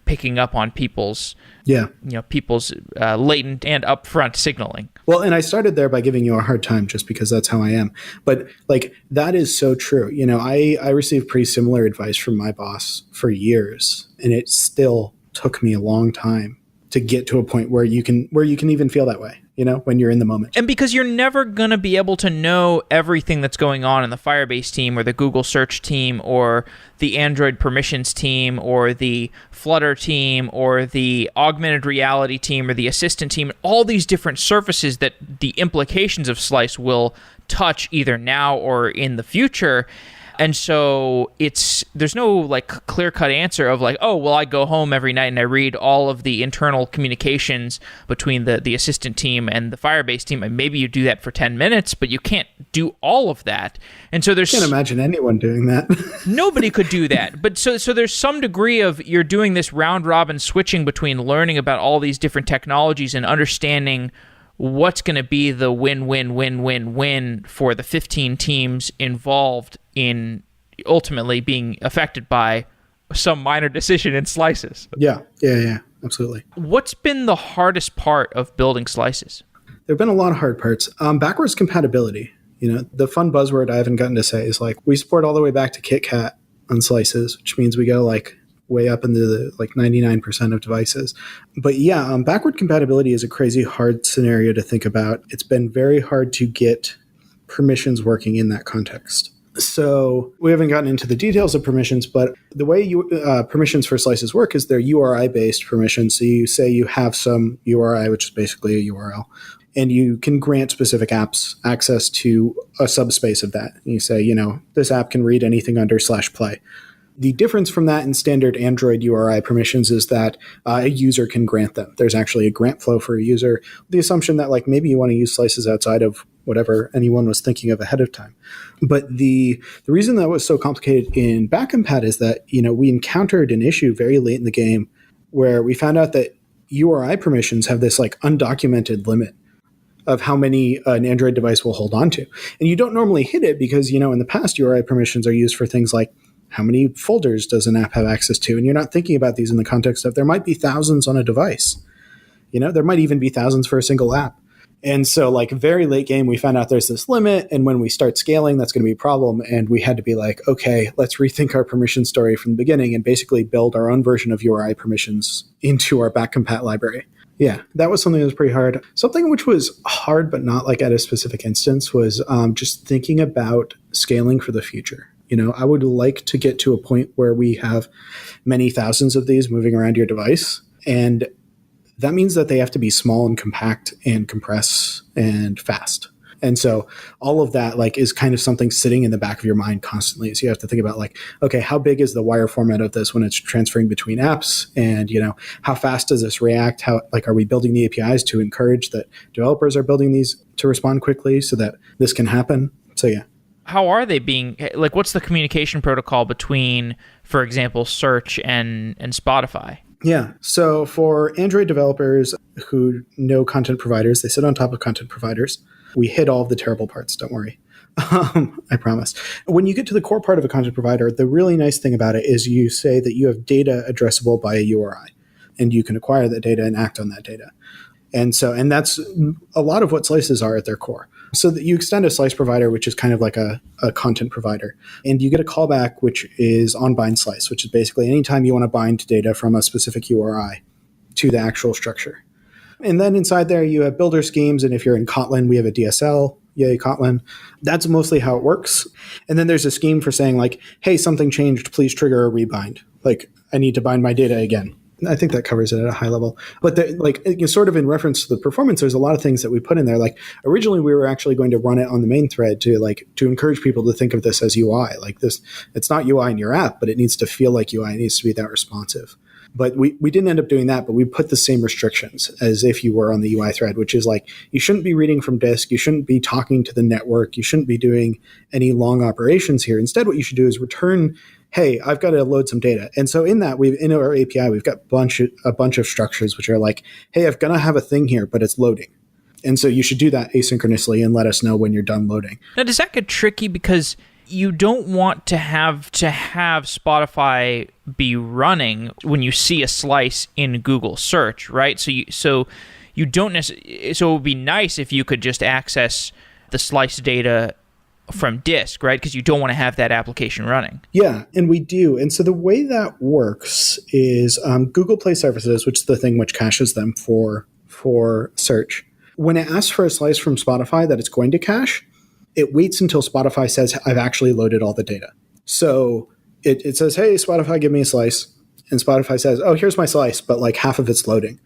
picking up on people's latent and upfront signaling. Well, and I started there by giving you a hard time just because that's how I am. But like that is so true. I received pretty similar advice from my boss for years, and it still took me a long time to get to a point where you can even feel that way, when you're in the moment. And because you're never going to be able to know everything that's going on in the Firebase team or the Google search team or the Android permissions team or the Flutter team or the augmented reality team or the assistant team, all these different surfaces that the implications of Slice will touch either now or in the future. And so there's no like clear cut answer of like, oh, well, I go home every night and I read all of the internal communications between the assistant team and the Firebase team. And maybe you do that for 10 minutes, but you can't do all of that. And so I can't imagine anyone doing that. Nobody could do that. But so there's some degree of you're doing this round robin switching between learning about all these different technologies and understanding what's going to be the win-win-win-win-win for the 15 teams involved in ultimately being affected by some minor decision in slices. Yeah, absolutely. What's been the hardest part of building slices? There have been a lot of hard parts. Backwards compatibility. The fun buzzword I haven't gotten to say is like we support all the way back to KitKat on slices, which means we go like way up into the like 99% of devices. But yeah, backward compatibility is a crazy hard scenario to think about. It's been very hard to get permissions working in that context. So we haven't gotten into the details of permissions, but the way permissions for slices work is they're URI-based permissions. So you say you have some URI, which is basically a URL, and you can grant specific apps access to a subspace of that. And you say, this app can read anything under /play. The difference from that in standard Android URI permissions is that a user can grant them. There's actually a grant flow for a user. The assumption that like maybe you want to use slices outside of whatever anyone was thinking of ahead of time. But the reason that was so complicated in backcompat is that, we encountered an issue very late in the game where we found out that URI permissions have this like undocumented limit of how many an Android device will hold on to. And you don't normally hit it because, in the past URI permissions are used for things like how many folders does an app have access to? And you're not thinking about these in the context of there might be thousands on a device. There might even be thousands for a single app. And so like very late game, we found out there's this limit. And when we start scaling, that's going to be a problem. And we had to be like, okay, let's rethink our permission story from the beginning and basically build our own version of URI permissions into our backcompat library. Yeah, that was something that was pretty hard. Something which was hard, but not like at a specific instance, was just thinking about scaling for the future. I would like to get to a point where we have many thousands of these moving around your device. And that means that they have to be small and compact and compress and fast. And so all of that like is kind of something sitting in the back of your mind constantly. So you have to think about like, okay, how big is the wire format of this when it's transferring between apps? And, how fast does this react? How like are we building the APIs to encourage that developers are building these to respond quickly so that this can happen? So yeah. How are they being like? What's the communication protocol between, for example, search and Spotify? Yeah. So for Android developers who know content providers, they sit on top of content providers. We hit all of the terrible parts. Don't worry. I promise. When you get to the core part of a content provider, the really nice thing about it is you say that you have data addressable by a URI, and you can acquire that data and act on that data. And that's a lot of what slices are at their core. So that you extend a slice provider, which is kind of like a content provider, and you get a callback, which is on bind slice, which is basically anytime you want to bind data from a specific URI to the actual structure. And then inside there, you have builder schemes. And if you're in Kotlin, we have a DSL. Yay, Kotlin. That's mostly how it works. And then there's a scheme for saying like, hey, something changed. Please trigger a rebind. Like I need to bind my data again. I think that covers it at a high level. But sort of in reference to the performance, there's a lot of things that we put in there. Like originally we were actually going to run it on the main thread to encourage people to think of this as UI. Like this, it's not UI in your app, but it needs to feel like UI. It needs to be that responsive. But we didn't end up doing that, but we put the same restrictions as if you were on the UI thread, which is like, you shouldn't be reading from disk. You shouldn't be talking to the network. You shouldn't be doing any long operations here. Instead, what you should do is return, hey, I've got to load some data. And so in that, in our API, we've got a bunch of structures, which are like, hey, I'm going to have a thing here, but it's loading. And so you should do that asynchronously and let us know when you're done loading. Now, does that get tricky because you don't want to have Spotify be running when you see a slice in Google search, right? So you don't necessarily. So it would be nice if you could just access the slice data from disk, right? Because you don't want to have that application running. Yeah, and we do. And so the way that works is Google Play Services, which is the thing which caches them for search. When it asks for a slice from Spotify that it's going to cache, it waits until Spotify says, I've actually loaded all the data. So it says, hey, Spotify, give me a slice. And Spotify says, oh, here's my slice, but like half of it's loading.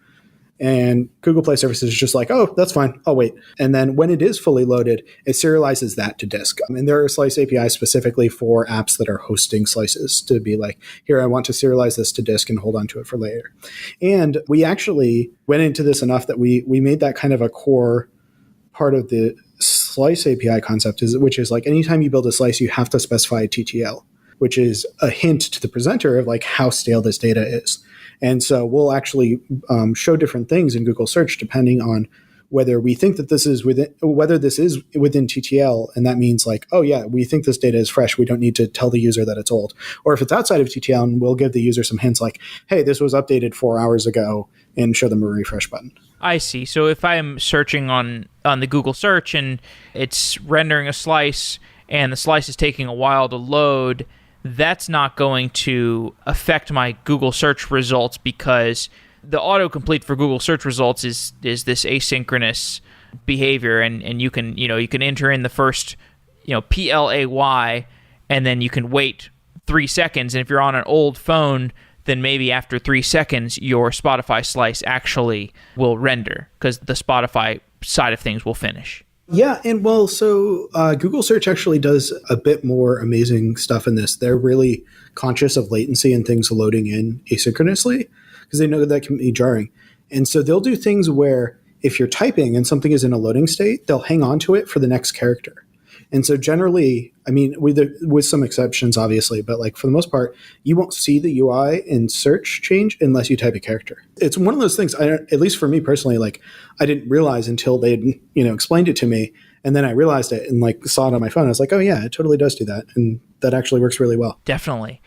And Google Play Services is just like, oh, that's fine, I'll wait. And then when it is fully loaded, it serializes that to disk. And there are slice APIs specifically for apps that are hosting slices to be like, here, I want to serialize this to disk and hold on to it for later. And we actually went into this enough that we made that kind of a core part of the slice API concept, which is like anytime you build a slice, you have to specify a TTL, which is a hint to the presenter of like how stale this data is. And so we'll actually show different things in Google search depending on whether we think that this is within TTL. And that means like, oh yeah, we think this data is fresh. We don't need to tell the user that it's old. Or if it's outside of TTL, and we'll give the user some hints like, hey, this was updated 4 hours ago, and show them a refresh button. I see. So if I'm searching on the Google search and it's rendering a slice and the slice is taking a while to load, that's not going to affect my Google search results because the autocomplete for Google search results is this asynchronous behavior, and you can enter in the first PLAY, and then you can wait 3 seconds, and if you're on an old phone, then maybe after 3 seconds your Spotify slice actually will render because the Spotify side of things will finish. Yeah, and well, so Google Search actually does a bit more amazing stuff in this. They're really conscious of latency and things loading in asynchronously because they know that can be jarring. And so they'll do things where if you're typing and something is in a loading state, they'll hang on to it for the next character. And so generally, I mean, with some exceptions, obviously, but like for the most part, you won't see the UI in search change unless you type a character. It's one of those things, at least for me personally, like I didn't realize until they'd explained it to me. And then I realized it and like saw it on my phone. I was like, oh yeah, it totally does do that. And that actually works really well. Definitely.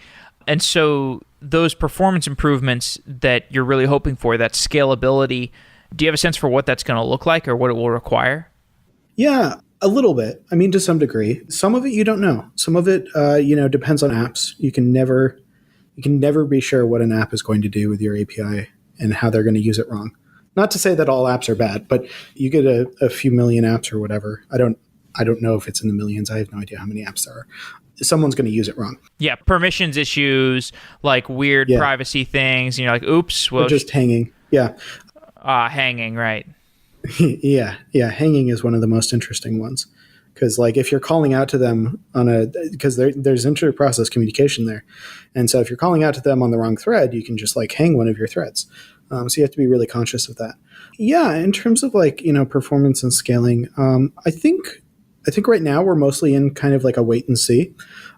And so those performance improvements that you're really hoping for, that scalability, do you have a sense for what that's going to look like or what it will require? Yeah. A little bit. I mean, to some degree. Some of it you don't know. Some of it, depends on apps. You can never be sure what an app is going to do with your API and how they're going to use it wrong. Not to say that all apps are bad, but you get a few million apps or whatever. I don't know if it's in the millions. I have no idea how many apps there are. Someone's going to use it wrong. Yeah, permissions issues, like weird privacy things. Like, oops. Well, or just hanging. Yeah. Hanging, right. Yeah. Hanging is one of the most interesting ones because like if you're calling out to them because there's inter-process communication there. And so if you're calling out to them on the wrong thread, you can just like hang one of your threads. So you have to be really conscious of that. Yeah. In terms of like, performance and scaling, I think right now we're mostly in kind of like a wait and see.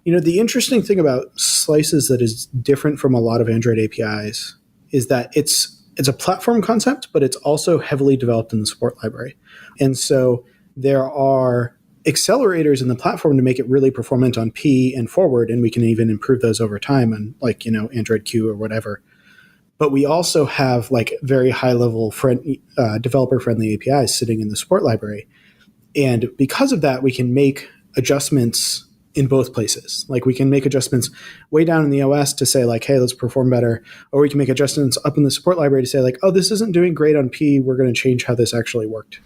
The interesting thing about slices that is different from a lot of Android APIs is that it's a platform concept, but it's also heavily developed in the support library. And so there are accelerators in the platform to make it really performant on P and forward, and we can even improve those over time on like, Android Q or whatever. But we also have like very high level developer friendly APIs sitting in the support library. And because of that, we can make adjustments in both places. Like we can make adjustments way down in the OS to say like, hey, let's perform better. Or we can make adjustments up in the support library to say like, oh, this isn't doing great on P. We're going to change how this actually worked.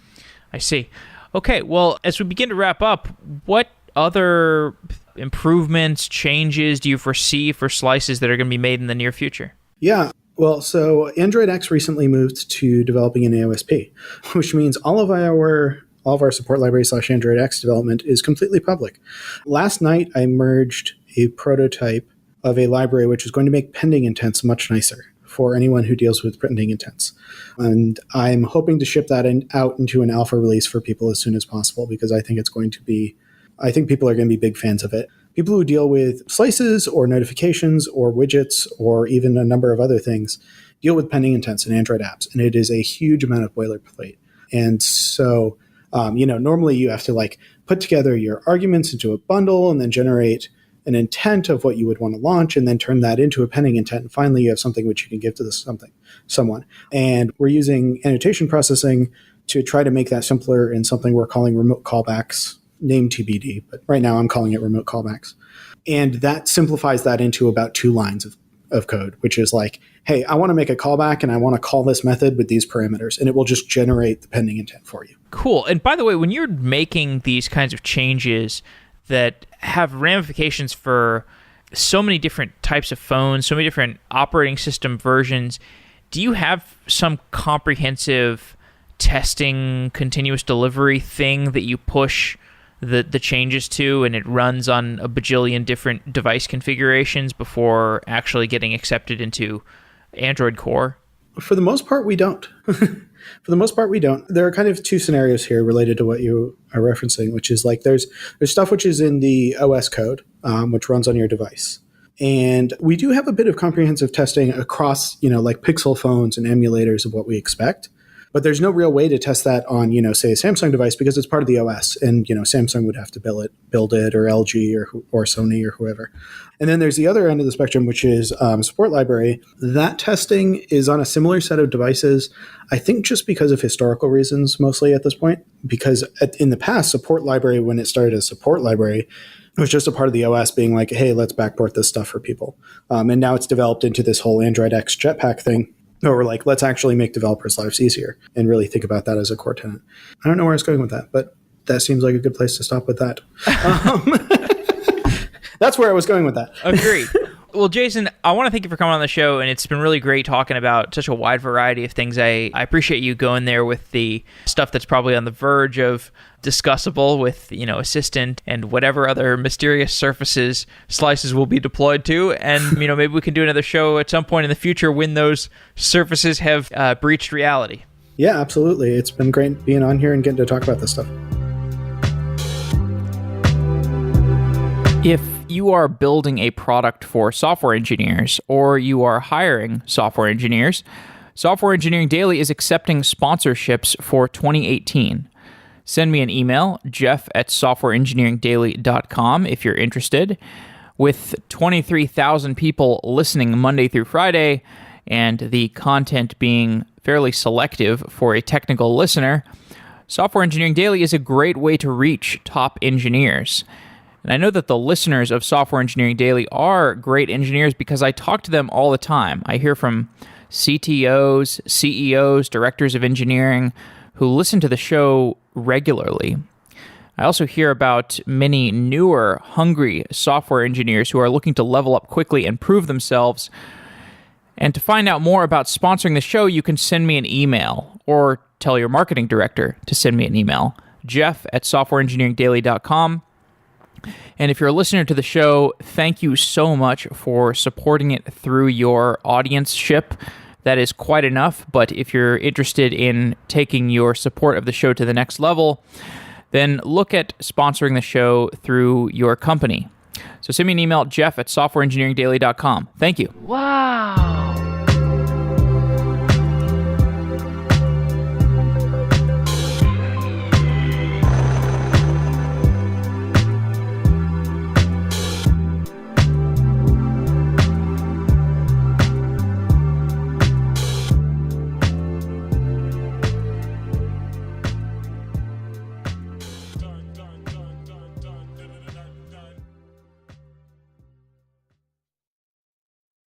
I see. Okay. Well, as we begin to wrap up, what other improvements, changes do you foresee for slices that are going to be made in the near future? Yeah. Well, so Android X recently moved to developing in AOSP, which means all of our support library / Android X development is completely public. Last night, I merged a prototype of a library which is going to make pending intents much nicer for anyone who deals with pending intents. And I'm hoping to ship that out into an alpha release for people as soon as possible because I think people are going to be big fans of it. People who deal with slices or notifications or widgets or even a number of other things deal with pending intents in Android apps. And it is a huge amount of boilerplate. And so normally you have to like put together your arguments into a bundle and then generate an intent of what you would want to launch and then turn that into a pending intent. And finally, you have something which you can give to someone. And we're using annotation processing to try to make that simpler in something we're calling remote callbacks, name TBD, but right now I'm calling it remote callbacks. And that simplifies that into about 2 lines of code, which is like, hey, I want to make a callback and I want to call this method with these parameters, and it will just generate the pending intent for you. Cool. And by the way, when you're making these kinds of changes that have ramifications for so many different types of phones, so many different operating system versions, do you have some comprehensive testing, continuous delivery thing that you push the changes to, and it runs on a bajillion different device configurations before actually getting accepted into Android Core? For the most part, we don't. For the most part, we don't. There are kind of two scenarios here related to what you are referencing, which is like there's stuff which is in the OS code, which runs on your device. And we do have a bit of comprehensive testing across, like Pixel phones and emulators of what we expect. But there's no real way to test that on, say a Samsung device because it's part of the OS, and Samsung would have to build it, or LG or Sony or whoever. And then there's the other end of the spectrum, which is support library. That testing is on a similar set of devices, I think just because of historical reasons mostly at this point. Because in the past, support library, when it started as support library, it was just a part of the OS being like, hey, let's backport this stuff for people. And now it's developed into this whole Android X Jetpack thing. Or we're like, let's actually make developers' lives easier and really think about that as a core tenant. I don't know where I was going with that, but that seems like a good place to stop with that. That's where I was going with that. Agreed. Well, Jason, I want to thank you for coming on the show, and it's been really great talking about such a wide variety of things. I appreciate you going there with the stuff that's probably on the verge of discussable with, Assistant and whatever other mysterious surfaces slices will be deployed to. And, maybe we can do another show at some point in the future when those surfaces have breached reality. Yeah, absolutely. It's been great being on here and getting to talk about this stuff. If you are building a product for software engineers or you are hiring software engineers, Software Engineering Daily is accepting sponsorships for 2018. Send me an email, jeff@softwareengineeringdaily.com if you're interested. With 23,000 people listening Monday through Friday and the content being fairly selective for a technical listener, Software Engineering Daily is a great way to reach top engineers. And I know that the listeners of Software Engineering Daily are great engineers because I talk to them all the time. I hear from CTOs, CEOs, directors of engineering who listen to the show regularly. I also hear about many newer, hungry software engineers who are looking to level up quickly and prove themselves. And to find out more about sponsoring the show, you can send me an email or tell your marketing director to send me an email, jeff@softwareengineeringdaily.com. And if you're a listener to the show, thank you so much for supporting it through your audienceship. That is quite enough, but if you're interested in taking your support of the show to the next level, then look at sponsoring the show through your company. So send me an email, jeff@softwareengineeringdaily.com. Thank you. Wow.